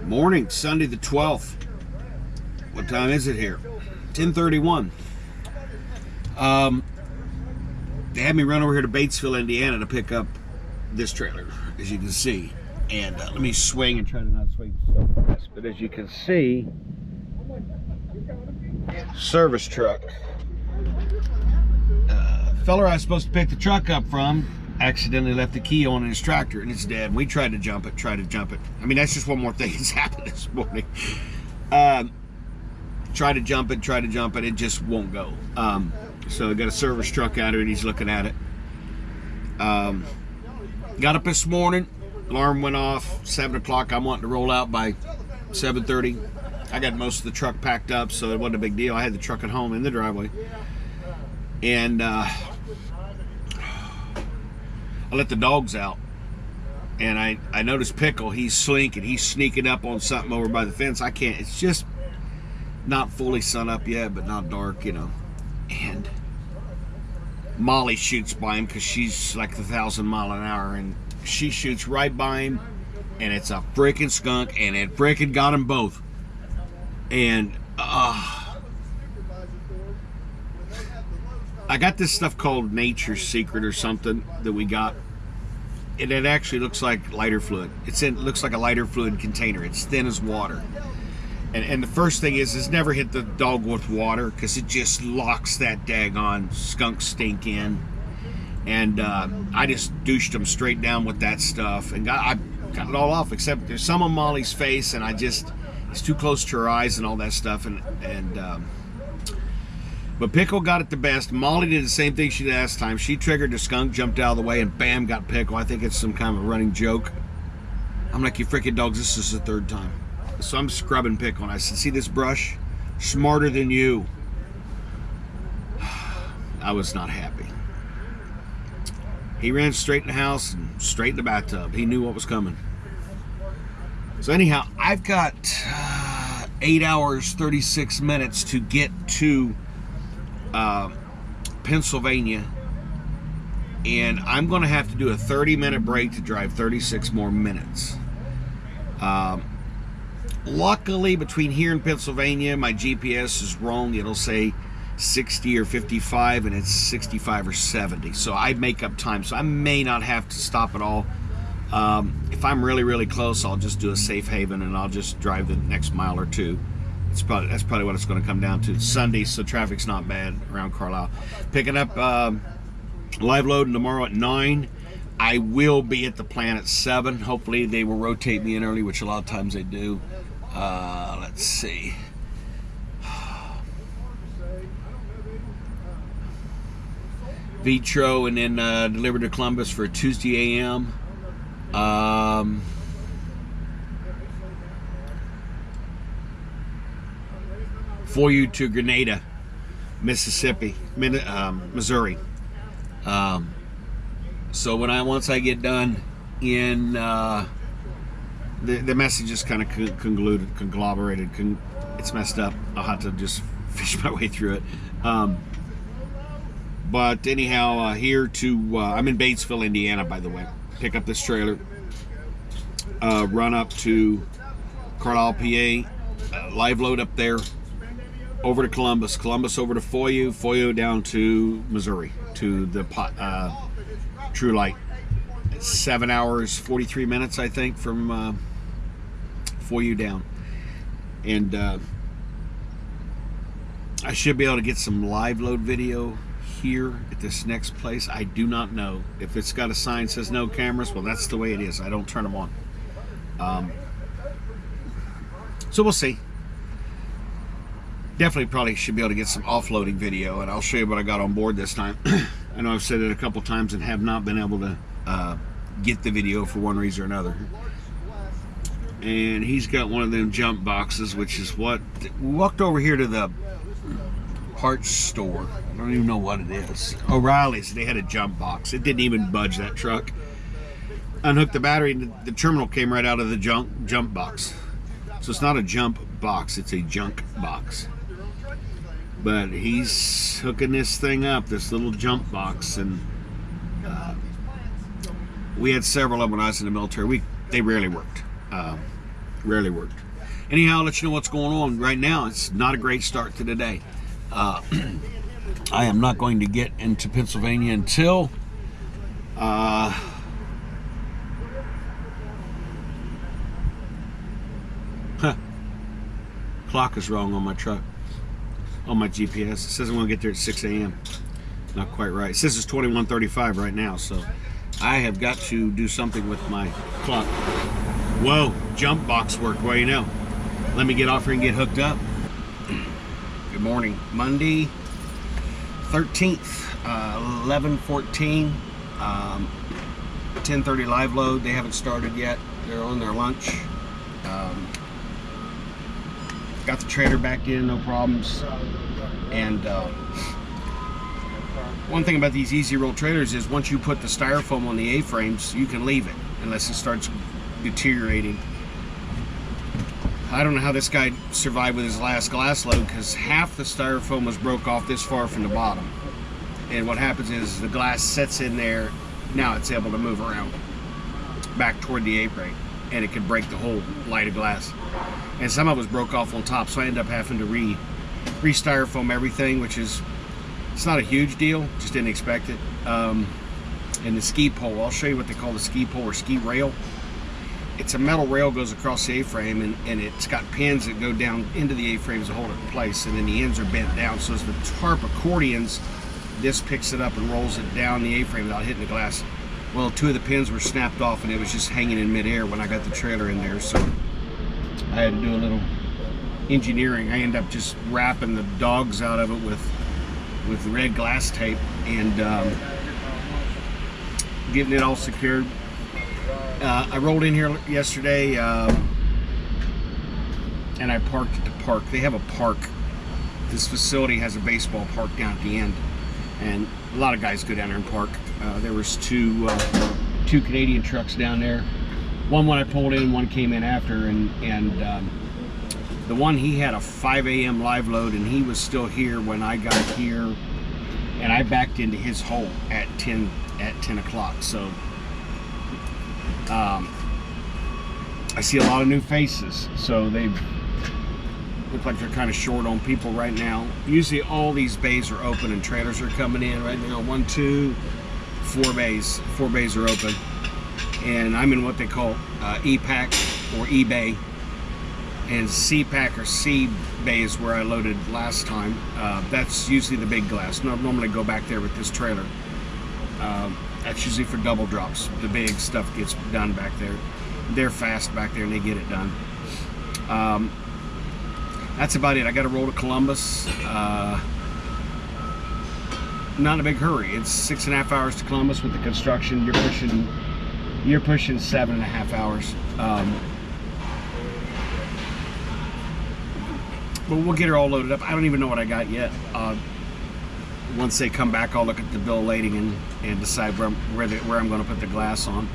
Morning, Sunday the 12th. What time is it here? 10:31. They had me run over here to Batesville, Indiana to pick up this trailer, as you can see. And let me swing and try to not swing so fast. But as you can see, service truck. Feller I was supposed to pick the truck up from accidentally left the key on in his tractor and it's dead. We tried to jump it. I mean, that's just one more thing that's happened this morning. Tried to jump it, it just won't go. So I got a service truck out here and he's looking at it. Got up this morning, alarm went off, 7 o'clock. I'm wanting to roll out by 7:30. I got most of the truck packed up, so it wasn't a big deal. I had the truck at home in the driveway. And I let the dogs out. And I noticed Pickle, he's slinking, he's sneaking up on something over by the fence. I can't, it's just not fully sun up yet, but not dark, you know. And Molly shoots by him because she's like 1,000 miles an hour, and she shoots right by him, and it's a freaking skunk, and it freaking got them both. And I got this stuff called Nature's Secret or something that we got, and it actually looks like lighter fluid. It looks like a lighter fluid container. It's thin as water. And the first thing is never hit the dog with water because it just locks that daggone skunk stink in. And I just douched them straight down with that stuff and I got it all off, except there's some on Molly's face, and it's too close to her eyes and all that stuff. But Pickle got it the best. Molly did the same thing she did last time. She triggered the skunk, jumped out of the way, and bam, got Pickle. I think it's some kind of a running joke. I'm like, you freaking dogs, this is the third time. So I'm scrubbing Pickle, and I said, see this brush? Smarter than you. I was not happy. He ran straight in the house and straight in the bathtub. He knew what was coming. So anyhow, I've got 8 hours, 36 minutes to get to Pennsylvania, and I'm going to have to do a 30-minute break to drive 36 more minutes. Luckily, between here and Pennsylvania, my GPS is wrong. It'll say 60 or 55, and it's 65 or 70. So I make up time. So I may not have to stop at all. If I'm really, really close, I'll just do a safe haven, and I'll just drive the next mile or two. That's probably what it's going to come down to. It's Sunday, so traffic's not bad around Carlisle. Picking up live loading tomorrow at 9. I will be at the plant at 7. Hopefully they will rotate me in early, which a lot of times they do. Let's see. Vitro, and then delivered to Columbus for Tuesday a.m. For you to Grenada, Mississippi, Missouri. So once I get done in the message is kind of conglomerated. It's messed up. I'll have to just fish my way through it. But anyhow, here to I'm in Batesville, Indiana, by the way. Pick up this trailer, run up to Carlisle PA, live load up there, over to Columbus over to Foyu down to Missouri, to the True Light. 7 hours, 43 minutes, I think, from Foyu down. And I should be able to get some live load video here at this next place. I do not know. If it's got a sign that says no cameras, well, that's the way it is. I don't turn them on. So we'll see. Definitely probably should be able to get some offloading video, and I'll show you what I got on board this time. I know I've said it a couple times and have not been able to get the video for one reason or another. And he's got one of them jump boxes, which is what we walked over here to the parts store. I don't even know what it is. O'Reilly's. They had a jump box. It didn't even budge, that truck. Unhooked the battery, and the terminal came right out of the jump box. So it's not a jump box, it's a junk box. But he's hooking this thing up, this little jump box, and we had several of them when I was in the military. They rarely worked. Rarely worked. Anyhow, I'll let you know what's going on right now. It's not a great start to the day. I am not going to get into Pennsylvania until clock is wrong on my truck, on my GPS. It says I'm going to get there at 6 a.m. Not quite right. It says it's 21:35 right now, so I have got to do something with my clock. Whoa, jump box work. Well, you know. Let me get off here and get hooked up. Good morning. Monday, 13th, 11:14, 10:30 live load. They haven't started yet. They're on their lunch. Got the trailer back in, no problems. And one thing about these easy roll trailers is once you put the styrofoam on the A-frames, you can leave it unless it starts deteriorating. I don't know how this guy survived with his last glass load, because half the styrofoam was broke off this far from the bottom. And what happens is the glass sets in there. Now it's able to move around back toward the A-frame, and it could break the whole light of glass. And some of it was broke off on top, so I ended up having to re-styrofoam everything, which is, it's not a huge deal, just didn't expect it. And the ski pole, I'll show you what they call the ski pole or ski rail. It's a metal rail goes across the A-frame, and it's got pins that go down into the A-frames to hold it in place, and then the ends are bent down. So as the tarp accordions, this picks it up and rolls it down the A-frame without hitting the glass. Well, 2 of the pins were snapped off, and it was just hanging in midair when I got the trailer in there, so I had to do a little engineering. I ended up just wrapping the dogs out of it with red glass tape and getting it all secured. I rolled in here yesterday and I parked at the park. They have a park. This facility has a baseball park down at the end, and a lot of guys go down there and park. There was two Canadian trucks down there. One when I pulled in, one came in after, and the one, he had a 5 a.m. live load, and he was still here when I got here, and I backed into his hole at 10 o'clock. So I see a lot of new faces, so they look like they're kind of short on people right now. Usually all these bays are open and trailers are coming in right now. 1, 2, 4 bays. 4 bays are open, and I'm in what they call E-Pack or E-Bay, and C-Pack or C-Bay is where I loaded last time. That's usually the big glass. Normally go back there with this trailer. That's usually for double drops. The big stuff gets done back there. They're fast back there and they get it done. That's about it. I got to roll to Columbus. Not in a big hurry. It's 6.5 hours to Columbus with the construction. You're pushing 7.5 hours. But we'll get her all loaded up. I don't even know what I got yet. Once they come back, I'll look at the bill of lading and decide where I'm going to put the glass on.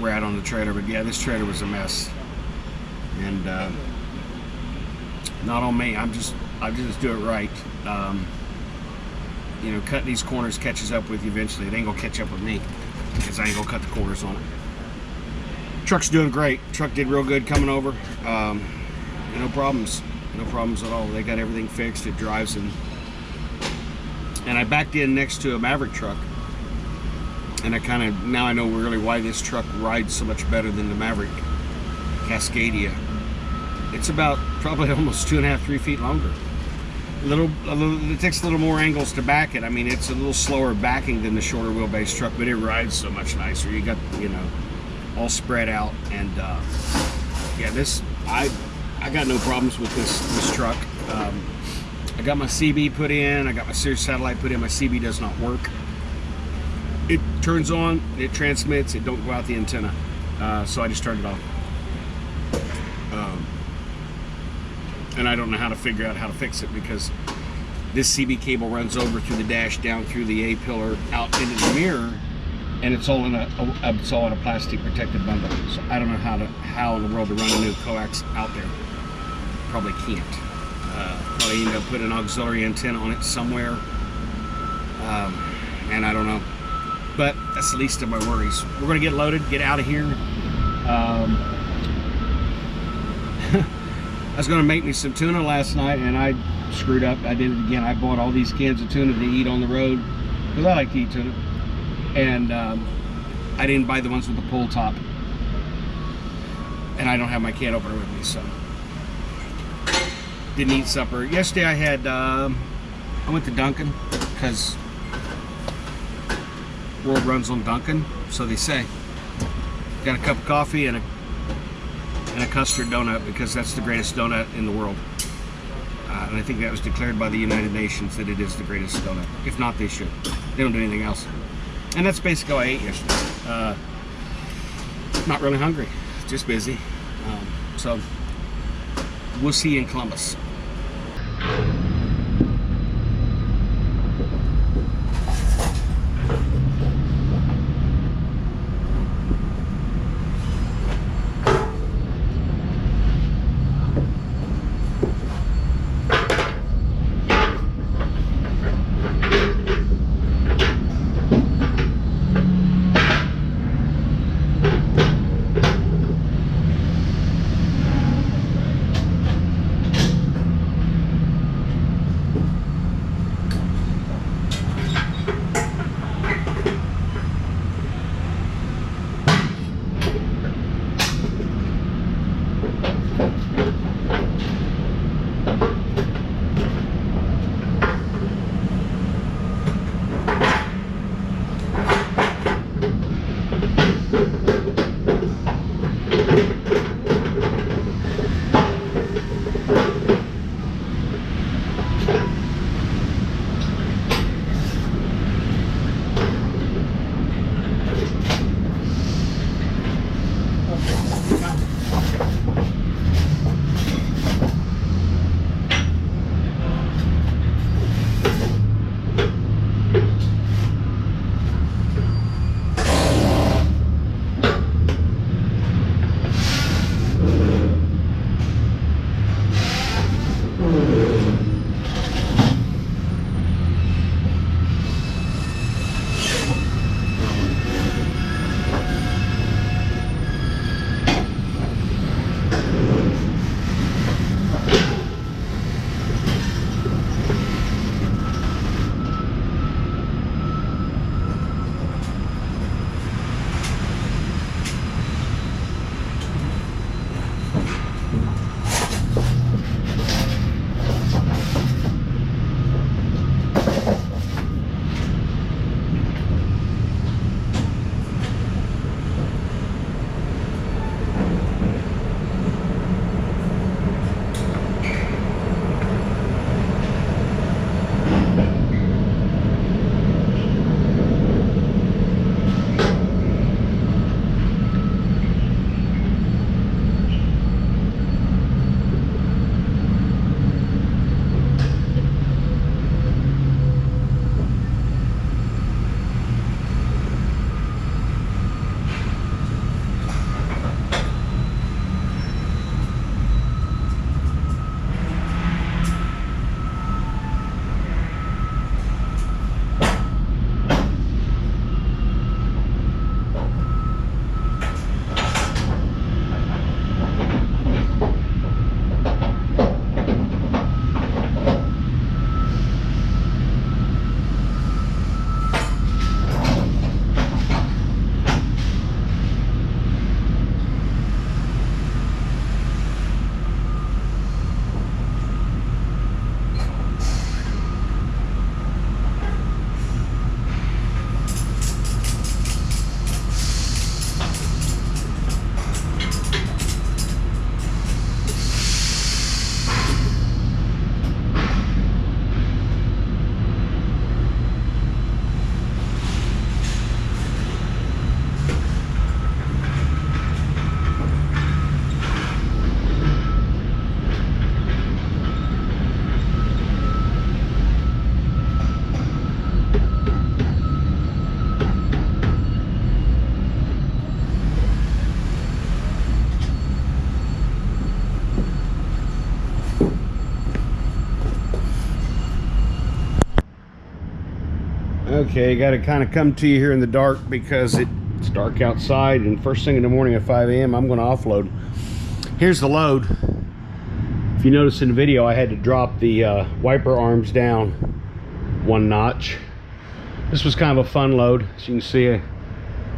We're at on the trailer, but yeah, this trailer was a mess, and not on me. I just do it right. You know, cutting these corners catches up with you eventually. It ain't gonna catch up with me because I ain't gonna cut the corners on it. Truck's doing great. Truck did real good coming over. No problems at all. They got everything fixed. It drives, and I backed in next to a Maverick truck, and now I know really why this truck rides so much better than the Maverick Cascadia. It's about probably almost 2.5, 3 feet longer. It takes a little more angles to back it. I mean, it's a little slower backing than the shorter wheelbase truck, but it rides so much nicer. You got, all spread out, and yeah, I got no problems with this truck. I got my CB put in. I got my Sirius satellite put in. My CB does not work. It turns on, it transmits, it don't go out the antenna. So I just turned it off. And I don't know how to figure out how to fix it, because this CB cable runs over through the dash, down through the A pillar, out into the mirror, and it's all in a plastic protected bundle. So I don't know how in the world to run a new coax out there. Probably can't. Probably end up putting an auxiliary antenna on it somewhere, and I don't know. But that's the least of my worries. We're going to get loaded, get out of here. I was gonna make me some tuna last night, and I screwed up. I did it again. I bought all these cans of tuna to eat on the road because I like to eat tuna, and I didn't buy the ones with the pull top, and I don't have my can opener with me, so didn't eat supper. Yesterday I had I went to Dunkin' because world runs on Dunkin', so they say. Got a cup of coffee and a custard donut because that's the greatest donut in the world. And I think that was declared by the United Nations that it is the greatest donut. If not, they should. They don't do anything else. And that's basically what I ate yesterday. Not really hungry, just busy. So we'll see you in Columbus. Okay, got to kind of come to you here in the dark because it's dark outside, and first thing in the morning at 5 a.m. I'm going to offload. Here's the load. If you notice in the video, I had to drop the wiper arms down 1 notch. This was kind of a fun load. As you can see,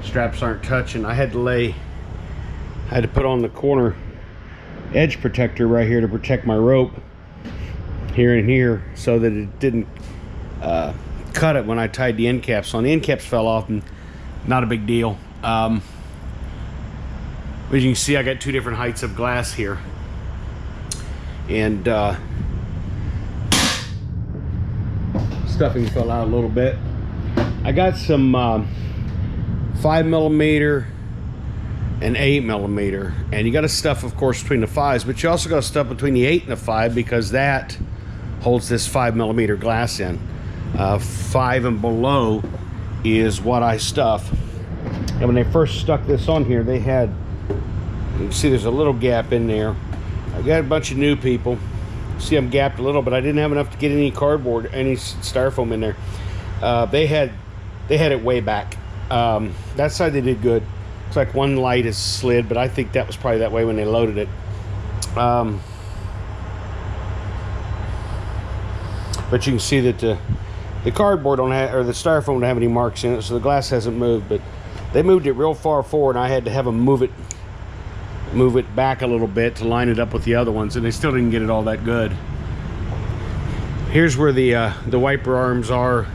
straps aren't touching. I had to put on the corner edge protector right here to protect my rope here and here, so that it didn't cut it when I tied the end caps on. The end caps fell off, and not a big deal. As you can see, I got 2 different heights of glass here, and stuffing fell out a little bit. I got some 5mm and 8mm, and you got to stuff, of course, between the 5s, but you also got to stuff between the 8 and the 5, because that holds this 5mm glass in. 5 and below is what I stuff. And when they first stuck this on here, they had, you can see there's a little gap in there. I got a bunch of new people. See, I'm gapped a little, but I didn't have enough to get any cardboard, any styrofoam in there. They had it way back. That side they did good. It's like one light is slid, but I think that was probably that way when they loaded it. But you can see that the cardboard don't have, or the styrofoam don't have any marks in it, so the glass hasn't moved. But they moved it real far forward, and I had to have them move it back a little bit to line it up with the other ones, and they still didn't get it all that good. Here's where the wiper arms are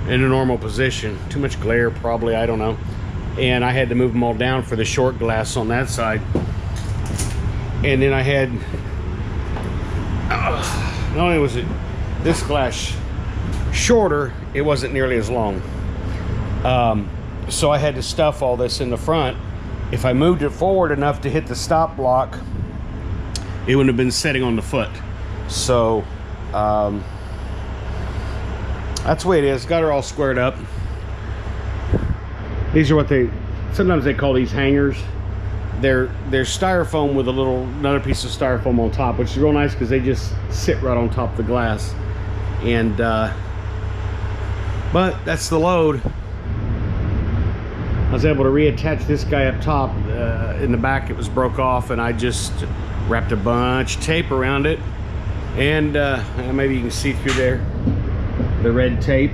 in a normal position. Too much glare, probably, I don't know. And I had to move them all down for the short glass on that side. And then I had, not only was it this glass shorter, it wasn't nearly as long. So I had to stuff all this in the front. If I moved it forward enough to hit the stop block, it wouldn't have been setting on the foot. So that's the way it is. Got her all squared up. These are what sometimes they call these hangers. They're styrofoam with another piece of styrofoam on top, which is real nice because they just sit right on top of the glass. And but that's the load. I was able to reattach this guy up top. In the back it was broke off, and I just wrapped a bunch of tape around it, and maybe you can see through there the red tape.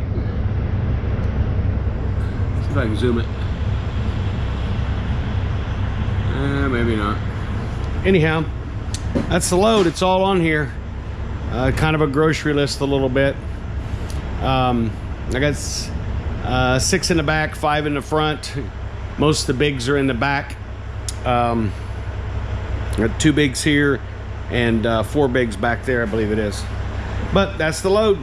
See if I can zoom it. Maybe not. Anyhow, that's the load. It's all on here. Kind of a grocery list a little bit. I got 6 in the back, 5 in the front. Most of the bigs are in the back. Got 2 bigs here and 4 bigs back there, I believe it is. But that's the load.